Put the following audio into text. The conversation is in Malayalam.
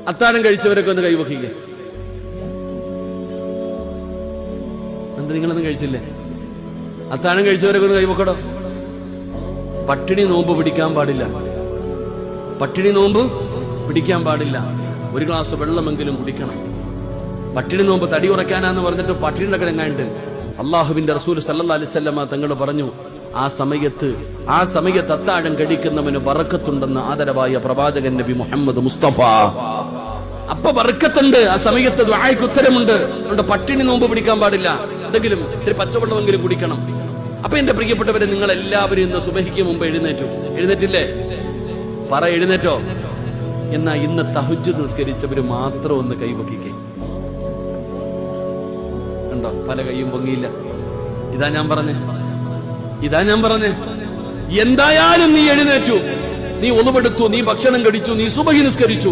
അത്താഴം കഴിച്ചവരൊക്കെ ഒന്ന് കൈവക്കുക. എന്താ നിങ്ങളൊന്നും കഴിച്ചില്ലേ? അത്താഴം കഴിച്ചവരൊക്കെ ഒന്ന് കൈവക്കടോ. പട്ടിണി നോമ്പ് പിടിക്കാൻ പാടില്ല. പട്ടിണി നോമ്പ് പിടിക്കാൻ പാടില്ല. ഒരു ഗ്ലാസ് വെള്ളമെങ്കിലും കുടിക്കണം. പട്ടിണി നോമ്പ് തടി ഉറക്കാനാന്ന് പറഞ്ഞിട്ട് പട്ടിണിയുടെ കിടങ്ങാണ്ട് അള്ളാഹുവിന്റെ റസൂൽ സല്ലല്ലാഹു അലൈഹി വസല്ലമ തങ്ങൾ പറഞ്ഞു, ആ സമയത്ത് അത്താഴം കഴിക്കുന്നവന് ബറക്കത്തുണ്ടെന്ന് ആദരവായ പ്രവാചകൻ നബി മുഹമ്മദ് മുസ്തഫ. അപ്പൊ ബറക്കത്തുണ്ട്, ആ സമയത്ത് ദുആയ്ക്ക് ഉത്തരമുണ്ട്. അതുകൊണ്ട് പട്ടിണി നോമ്പ് പിടിക്കാൻ പാടില്ല. എന്തെങ്കിലും ഇത്തിരി പച്ചവെള്ളമെങ്കിലും കുടിക്കണം. അപ്പൊ എന്റെ പ്രിയപ്പെട്ടവരെ, നിങ്ങൾ എല്ലാവരും ഇന്ന് സുബഹിക്ക് മുമ്പ് എഴുന്നേറ്റില്ലേ? പറ, എഴുന്നേറ്റോ? എന്നാ ഇന്ന് തഹജ്ജുദ് നിസ്കരിച്ചവര് മാത്രം ഒന്ന് കൈവക്കിക്കേ. ഉണ്ടോ? പല കൈയും പൊങ്ങിയില്ല. ഇതാ ഞാൻ പറഞ്ഞേ, എന്തായാലും നീ എഴുന്നേറ്റു, നീ ഒളുവെടുത്തു, നീ ഭക്ഷണം കഴിച്ചു, നീ സുബഹി നിസ്കരിച്ചു.